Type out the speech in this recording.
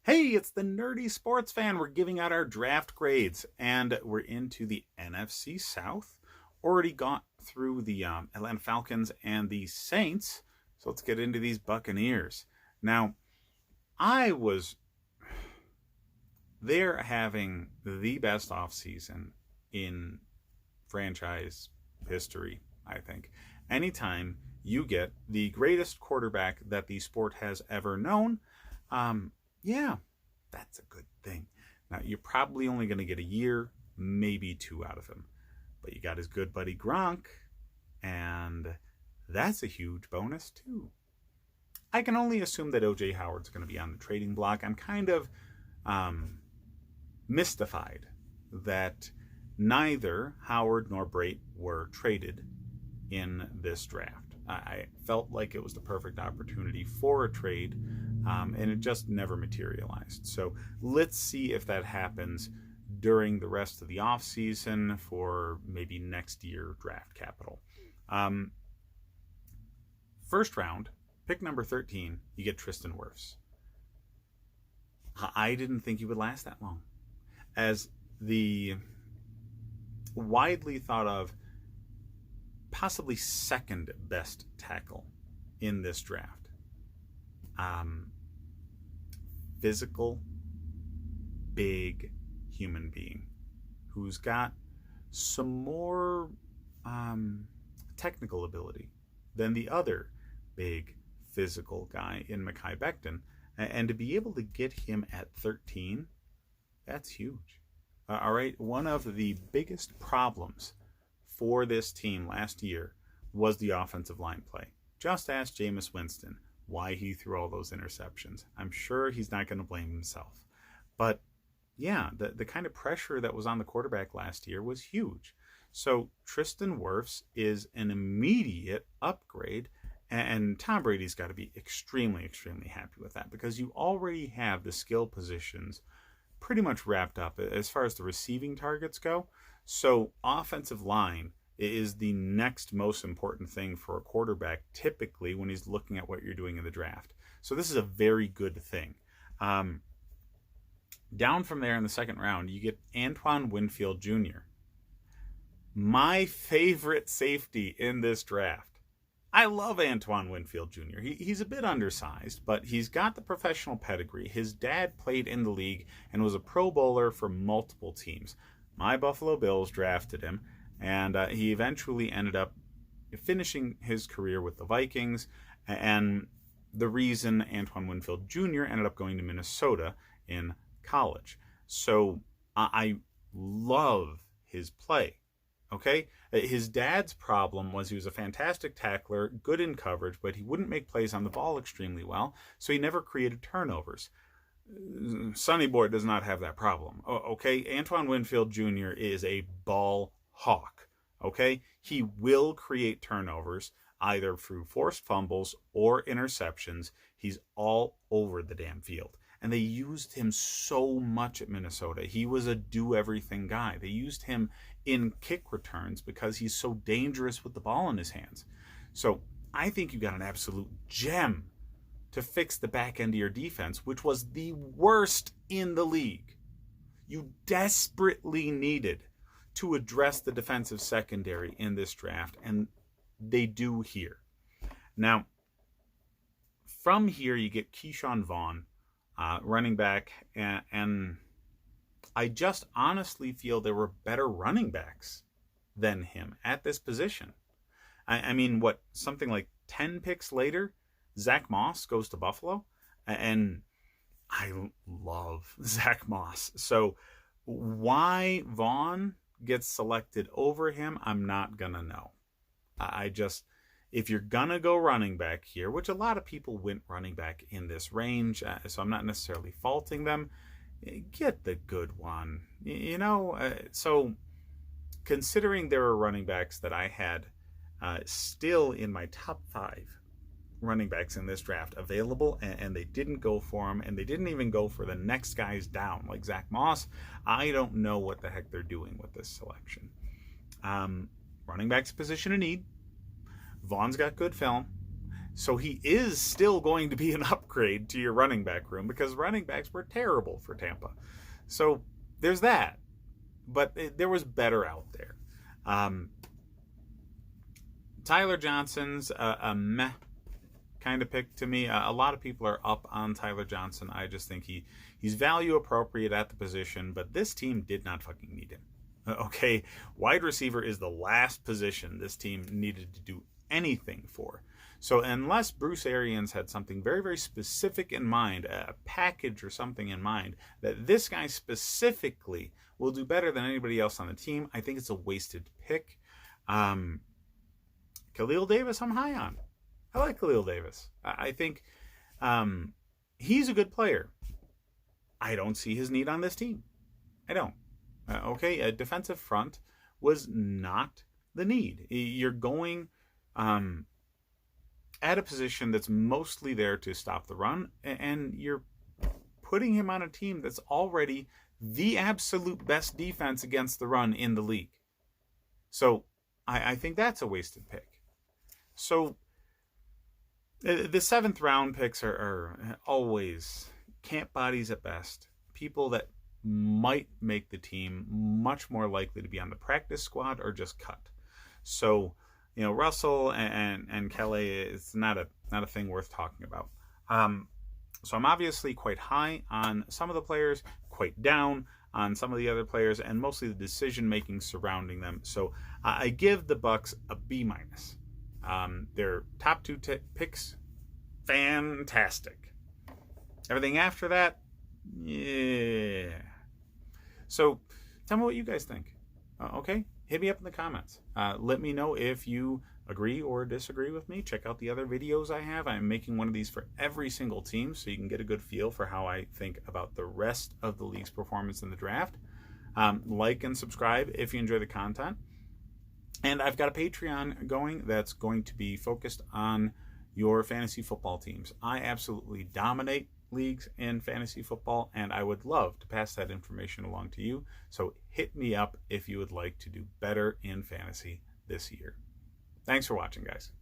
Hey, it's the Nerdy Sports Fan. We're giving out our draft grades, and we're into the NFC South. Already got through the Atlanta Falcons and the Saints, so let's get into these Buccaneers. Now, I was they're having the best offseason in franchise history, I think. Anytime you get the greatest quarterback that the sport has ever known, yeah, that's a good thing. Now, you're probably only going to get a year, maybe two out of him. But you got his good buddy Gronk, and that's a huge bonus, too. I can only assume that O.J. Howard's going to be on the trading block. I'm kind of mystified that neither Howard nor Brait were traded in this draft. I felt like it was the perfect opportunity for a trade, and it just never materialized. So let's see if that happens during the rest of the offseason for maybe next year draft capital. First round, pick number 13, you get Tristan Wirfs. I didn't think he would last that long. As the widely thought of possibly second best tackle in this draft. Physical, big human being who's got some more technical ability than the other big physical guy in Mekhi Becton. And to be able to get him at 13, that's huge. All right, one of the biggest problems for this team last year was the offensive line play. Just ask Jameis Winston why he threw all those interceptions. I'm sure he's not going to blame himself. But yeah, the kind of pressure that was on the quarterback last year was huge. So Tristan Wirfs is an immediate upgrade, and Tom Brady's got to be extremely, extremely happy with that because you already have the skill positions pretty much wrapped up as far as the receiving targets go. So offensive line is the next most important thing for a quarterback typically when he's looking at what you're doing in the draft. So this is a very good thing. Down from there in the second round, you get Antoine Winfield Jr., my favorite safety in this draft. I love Antoine Winfield Jr. He's a bit undersized, but he's got the professional pedigree. His dad played in the league and was a Pro Bowler for multiple teams. My Buffalo Bills drafted him, and he eventually ended up finishing his career with the Vikings. And the reason Antoine Winfield Jr. ended up going to Minnesota in college. So I love his play. Okay? His dad's problem was he was a fantastic tackler, good in coverage, but he wouldn't make plays on the ball extremely well, so he never created turnovers. Sonny Boy does not have that problem. Okay? Antoine Winfield Jr. is a ball hawk. Okay? He will create turnovers, either through forced fumbles or interceptions. He's all over the damn field. And they used him so much at Minnesota. He was a do-everything guy. They used him in kick returns because he's so dangerous with the ball in his hands. So I think you got an absolute gem to fix the back end of your defense, which was the worst in the league. You desperately needed to address the defensive secondary in this draft, and they do here. Now, from here, you get Keyshawn Vaughn, running back, and I just honestly feel there were better running backs than him at this position. I mean, something like 10 picks later, Zach Moss goes to Buffalo, and I love Zach Moss. So why Vaughn gets selected over him, I'm not going to know. If you're going to go running back here, which a lot of people went running back in this range, so I'm not necessarily faulting them, get the good one. So considering there were running backs that I had still in my top 5 running backs in this draft available, and they didn't go for him, and they didn't even go for the next guys down, like Zach Moss, I don't know what the heck they're doing with this selection. Running back's a position of need. Vaughn's got good film. So he is still going to be an upgrade to your running back room because running backs were terrible for Tampa. So there's that. But there was better out there. Tyler Johnson's a meh kind of pick to me. A lot of people are up on Tyler Johnson. I just think he's value appropriate at the position, but this team did not fucking need him. Okay, wide receiver is the last position this team needed to do anything for. So unless Bruce Arians had something very, very specific in mind, a package or something in mind, that this guy specifically will do better than anybody else on the team, I think it's a wasted pick. Khalil Davis, I'm high on. I like Khalil Davis. I think he's a good player. I don't see his need on this team. I don't. Okay, a defensive front was not the need. You're going at a position that's mostly there to stop the run, and you're putting him on a team that's already the absolute best defense against the run in the league. So I think that's a wasted pick. So the 7th round picks are always camp bodies at best. People that might make the team much more likely to be on the practice squad or just cut. So, Russell and Kelly is not a thing worth talking about. So I'm obviously quite high on some of the players, quite down on some of the other players, and mostly the decision making surrounding them. So I give the Bucs a B-. Their top 2 picks, fantastic. Everything after that, yeah. So tell me what you guys think. Okay, hit me up in the comments. Let me know if you agree or disagree with me. Check out the other videos I have. I'm making one of these for every single team so you can get a good feel for how I think about the rest of the league's performance in the draft. Like and subscribe if you enjoy the content. And I've got a Patreon going that's going to be focused on your fantasy football teams. I absolutely dominate leagues in fantasy football, and I would love to pass that information along to you. So hit me up if you would like to do better in fantasy this year. Thanks for watching, guys.